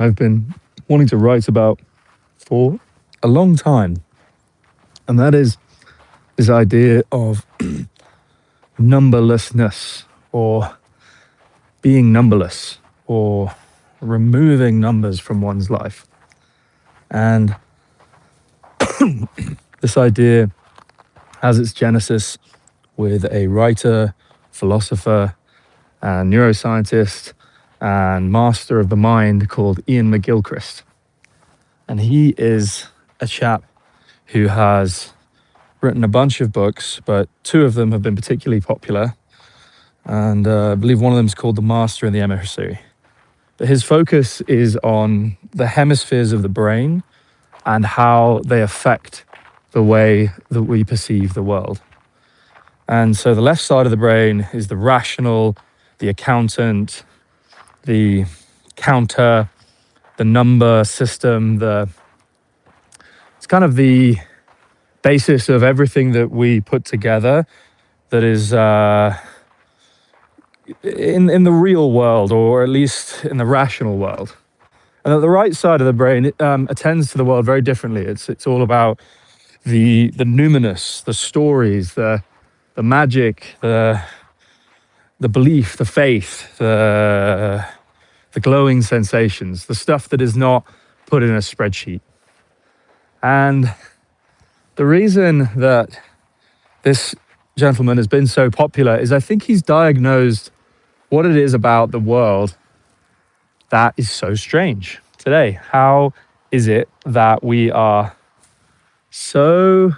I've been wanting to write about for a long time. And that is this idea of numberlessness, or being numberless, or removing numbers from one's life. And this idea has its genesis with a writer, philosopher, and neuroscientist and master of the mind called Ian McGilchrist. And he is a chap who has written a bunch of books, but two of them have been particularly popular. And I believe one of them is called The Master and the Emissary. But his focus is on the hemispheres of the brain and how they affect the way that we perceive the world. And so the left side of the brain is the rational, the accountant, the counter, the number system, it's kind of the basis of everything that we put together that is in the real world, or at least in the rational world. And at the right side of the brain, it attends to the world very differently. It's all about the numinous, the stories, the magic, the belief, the faith, the glowing sensations, the stuff that is not put in a spreadsheet. And the reason that this gentleman has been so popular is I think he's diagnosed what it is about the world that is so strange today. How is it that we are so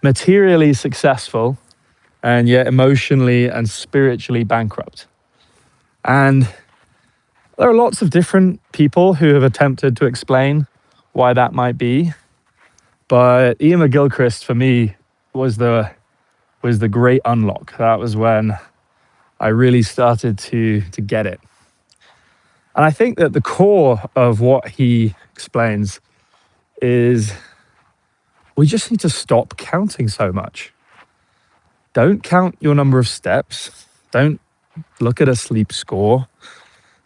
materially successful and yet emotionally and spiritually bankrupt? And there are lots of different people who have attempted to explain why that might be. But Ian McGilchrist, for me, was the great unlock. That was when I really started to get it. And I think that the core of what he explains is we just need to stop counting so much. Don't count your number of steps. Don't look at a sleep score.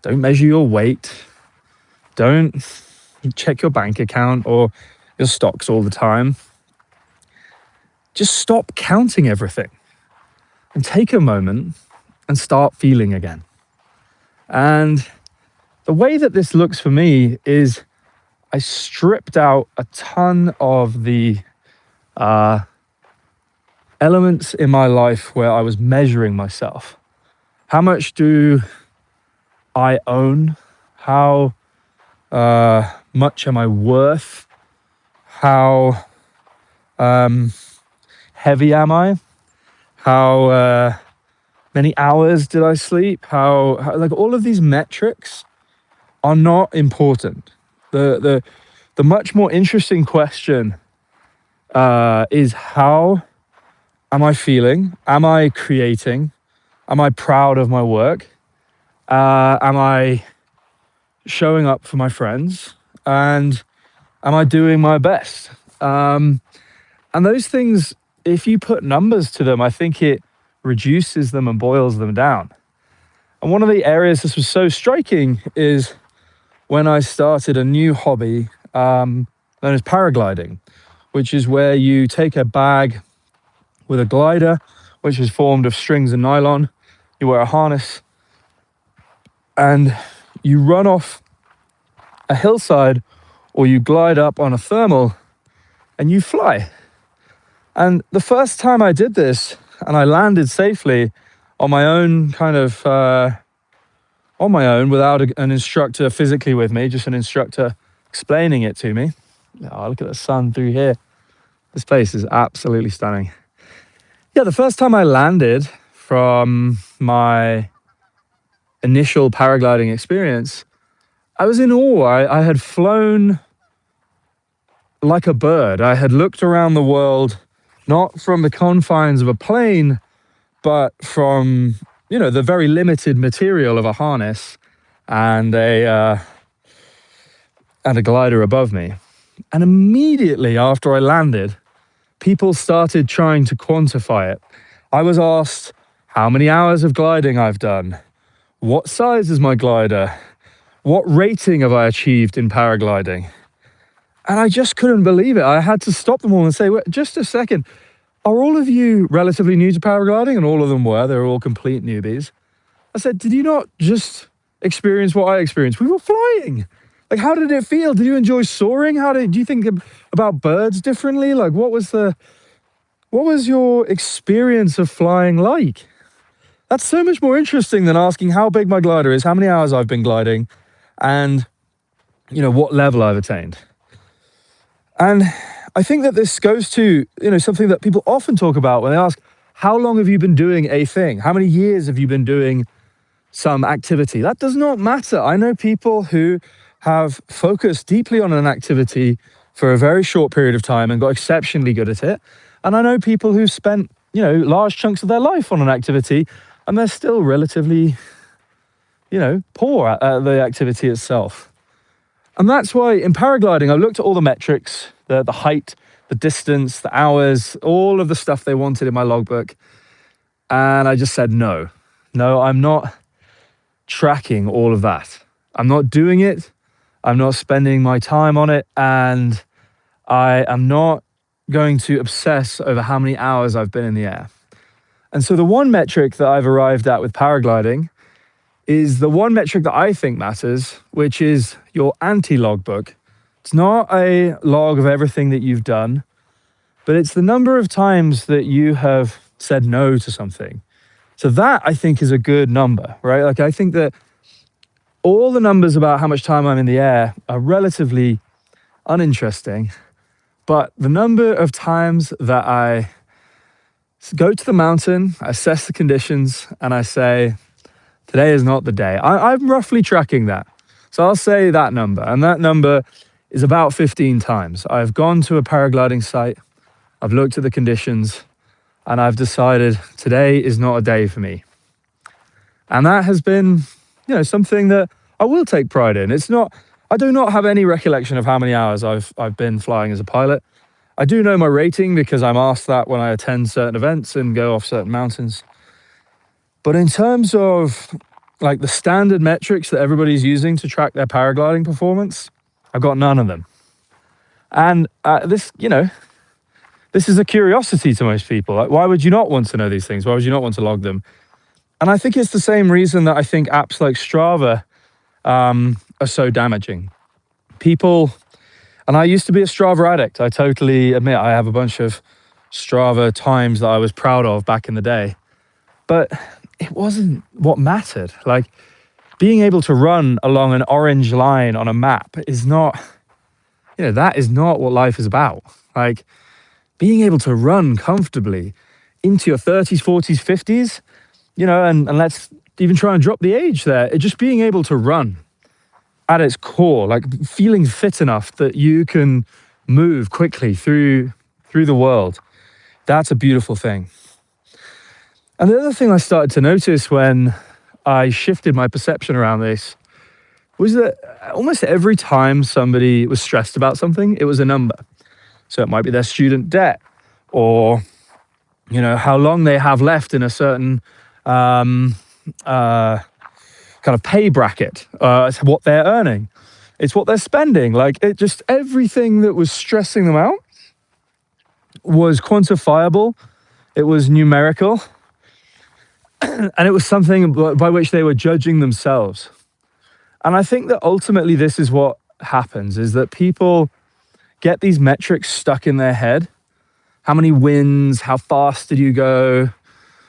Don't measure your weight. Don't check your bank account or your stocks all the time. Just stop counting everything and take a moment and start feeling again. And the way that this looks for me is I stripped out a ton of the elements in my life where I was measuring myself. How much do I own? How much am I worth? How heavy am I? How many hours did I sleep? How like all of these metrics are not important. The much more interesting question is, how am I feeling? Am I creating? Am I proud of my work? Am I showing up for my friends? And am I doing my best? And those things, if you put numbers to them, I think it reduces them and boils them down. And one of the areas this was so striking is when I started a new hobby known as paragliding, which is where you take a bag with a glider, which is formed of strings and nylon. You wear a harness and you run off a hillside, or you glide up on a thermal and you fly. And the first time I did this and I landed safely on my own, on my own without an instructor physically with me, just an instructor explaining it to me. Oh, look at the sun through here. This place is absolutely stunning. Yeah, the first time I landed from my initial paragliding experience, I was in awe. I had flown like a bird. I had looked around the world, not from the confines of a plane, but from, the very limited material of a harness and a glider above me. And immediately after I landed, people started trying to quantify it. I was asked how many hours of gliding I've done, What size is my glider? What rating have I achieved in paragliding? And I just couldn't believe it. I had to stop them all and say, "Wait, just a second. Are all of you relatively new to paragliding?" And all of them were. They were all complete newbies. I said, "Did you not just experience what I experienced? We were flying. Like, how did it feel? Did you enjoy soaring? Do you think about birds differently? Like, what was your experience of flying like?" That's so much more interesting than asking how big my glider is, how many hours I've been gliding, and, what level I've attained. And I think that this goes to, something that people often talk about when they ask, how long have you been doing a thing? How many years have you been doing some activity? That does not matter. I know people who have focused deeply on an activity for a very short period of time and got exceptionally good at it. And I know people who've spent, large chunks of their life on an activity and they're still relatively, poor at the activity itself. And that's why in paragliding, I looked at all the metrics, the height, the distance, the hours, all of the stuff they wanted in my logbook. And I just said, no, I'm not tracking all of that. I'm not doing it. I'm not spending my time on it. And I am not going to obsess over how many hours I've been in the air. And so the one metric that I've arrived at with paragliding is the one metric that I think matters, which is your anti-logbook. It's not a log of everything that you've done, but it's the number of times that you have said no to something. So that, I think, is a good number, right? Like, I think that all the numbers about how much time I'm in the air are relatively uninteresting, but the number of times that I go to the mountain, assess the conditions, and I say, today is not the day. I'm roughly tracking that. So I'll say that number, and that number is about 15 times. I've gone to a paragliding site, I've looked at the conditions, and I've decided today is not a day for me. And that has been, something that I will take pride in. I do not have any recollection of how many hours I've been flying as a pilot. I do know my rating because I'm asked that when I attend certain events and go off certain mountains. But in terms of like the standard metrics that everybody's using to track their paragliding performance, I've got none of them. And this is a curiosity to most people. Like, why would you not want to know these things? Why would you not want to log them? And I think it's the same reason that I think apps like Strava are so damaging. People, and I used to be a Strava addict. I totally admit I have a bunch of Strava times that I was proud of back in the day. But it wasn't what mattered. Like, being able to run along an orange line on a map is not, that is not what life is about. Like, being able to run comfortably into your 30s, 40s, 50s, and let's even try and drop the age there. Just being able to run at its core, like feeling fit enough that you can move quickly through the world. That's a beautiful thing. And the other thing I started to notice when I shifted my perception around this was that almost every time somebody was stressed about something, it was a number. So it might be their student debt, or, how long they have left in a certain kind of pay bracket. It's what they're earning. It's what they're spending. Like, it just, everything that was stressing them out was quantifiable. It was numerical. And it was something by which they were judging themselves. And I think that ultimately this is what happens, is that people get these metrics stuck in their head. How many wins? How fast did you go?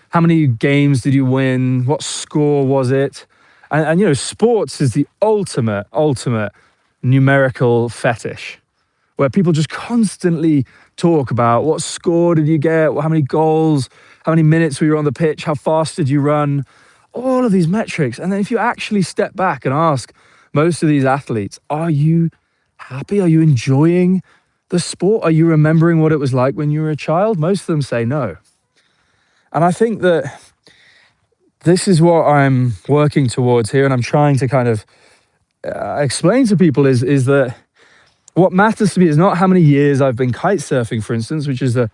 How many games did you win? What score was it? And sports is the ultimate numerical fetish, where people just constantly talk about what score did you get? How many goals? How many minutes were you on the pitch? How fast did you run? All of these metrics. And then if you actually step back and ask most of these athletes, are you happy? Are you enjoying the sport? Are you remembering what it was like when you were a child? Most of them say no. And I think that this is what I'm working towards here, and I'm trying to kind of explain to people is that what matters to me is not how many years I've been kite surfing, for instance, which is a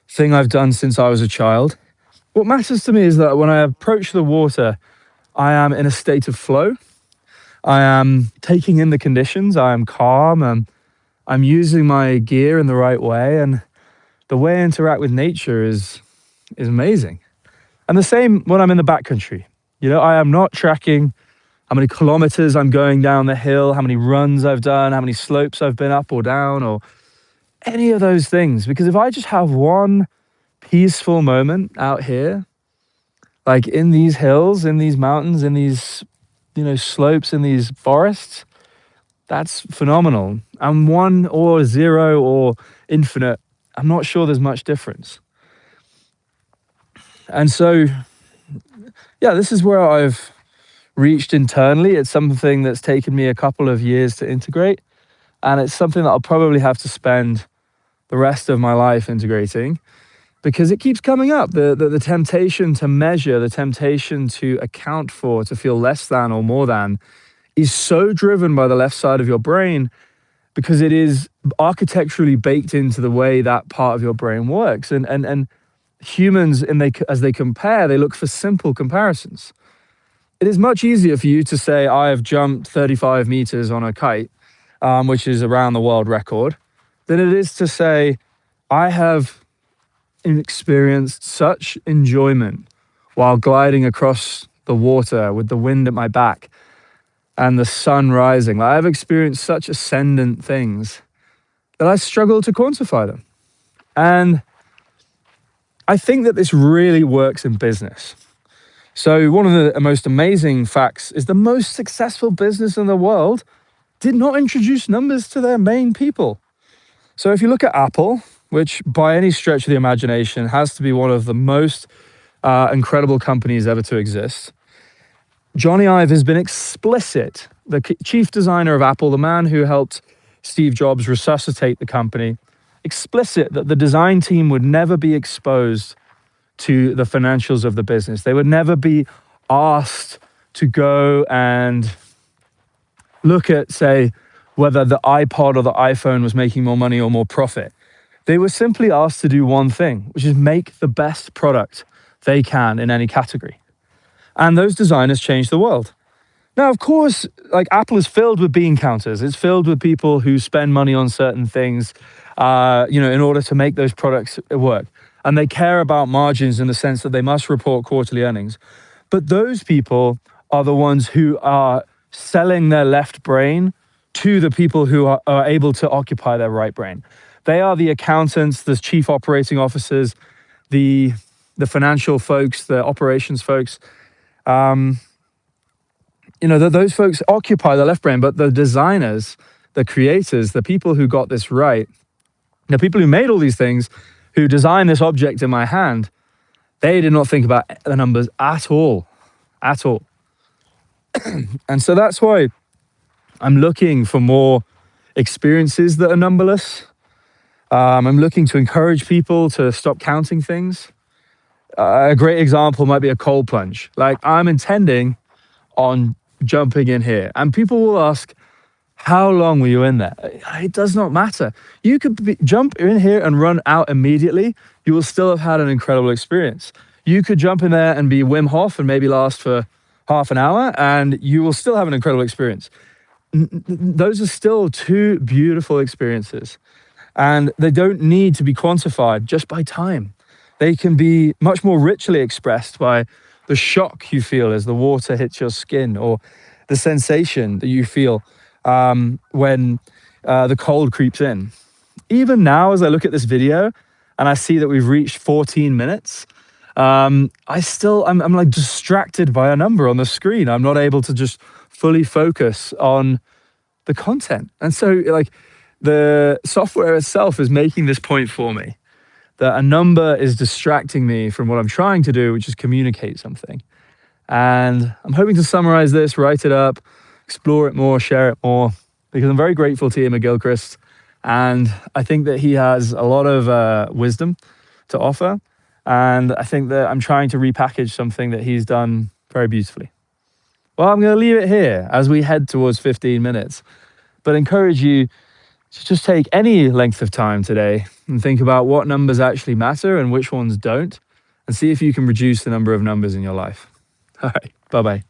thing I've done since I was a child. What matters to me is that when I approach the water, I am in a state of flow. I am taking in the conditions. I am calm. I'm using my gear in the right way. And the way I interact with nature is amazing. And the same when I'm in the backcountry. I am not tracking how many kilometers I'm going down the hill, how many runs I've done, how many slopes I've been up or down, or any of those things. Because if I just have one peaceful moment out here, like in these hills, in these mountains, in these, slopes, in these forests, that's phenomenal. And 1 or 0 or infinite, I'm not sure there's much difference. And so, yeah, this is where I've reached internally. It's something that's taken me a couple of years to integrate. And it's something that I'll probably have to spend the rest of my life integrating, because it keeps coming up. The temptation to measure, the temptation to account for, to feel less than or more than, is so driven by the left side of your brain, because it is architecturally baked into the way that part of your brain works. And humans, as they compare, they look for simple comparisons. It is much easier for you to say, I have jumped 35 meters on a kite, which is around the world record, than it is to say, I have experienced such enjoyment while gliding across the water with the wind at my back and the sun rising. I've experienced such ascendant things that I struggle to quantify them. And I think that this really works in business. So one of the most amazing facts is the most successful business in the world did not introduce numbers to their main people. So if you look at Apple, which by any stretch of the imagination has to be one of the most incredible companies ever to exist, Johnny Ive has been explicit, the chief designer of Apple, the man who helped Steve Jobs resuscitate the company, explicit that the design team would never be exposed to the financials of the business. They would never be asked to go and look at, say, whether the iPod or the iPhone was making more money or more profit. They were simply asked to do one thing, which is make the best product they can in any category. And those designers changed the world. Now, of course, like Apple is filled with bean counters. It's filled with people who spend money on certain things, in order to make those products work. And they care about margins in the sense that they must report quarterly earnings. But those people are the ones who are selling their left brain to the people who are able to occupy their right brain. They are the accountants, the chief operating officers, the financial folks, the operations folks. Those folks occupy the left brain, but the designers, the creators, the people who got this right, the people who made all these things, who designed this object in my hand, they did not think about the numbers at all. And so that's why I'm looking for more experiences that are numberless. I'm looking to encourage people to stop counting things. A great example might be a cold plunge. Like, I'm intending on jumping in here, and people will ask, how long were you in there? It does not matter. You could jump in here and run out immediately. You will still have had an incredible experience. You could jump in there and be Wim Hof and maybe last for half an hour, and you will still have an incredible experience. Those are still two beautiful experiences, and they don't need to be quantified just by time. They can be much more richly expressed by the shock you feel as the water hits your skin, or the sensation that you feel when the cold creeps in. Even now, as I look at this video and I see that we've reached 14 minutes, I'm like distracted by a number on the screen. I'm not able to just fully focus on the content. And so like the software itself is making this point for me, that a number is distracting me from what I'm trying to do, which is communicate something. And I'm hoping to summarize this, write it up, explore it more, share it more, because I'm very grateful to Ian McGilchrist. And I think that he has a lot of wisdom to offer. And I think that I'm trying to repackage something that he's done very beautifully. Well, I'm going to leave it here as we head towards 15 minutes, but encourage you to just take any length of time today and think about what numbers actually matter and which ones don't, and see if you can reduce the number of numbers in your life. All right, bye-bye.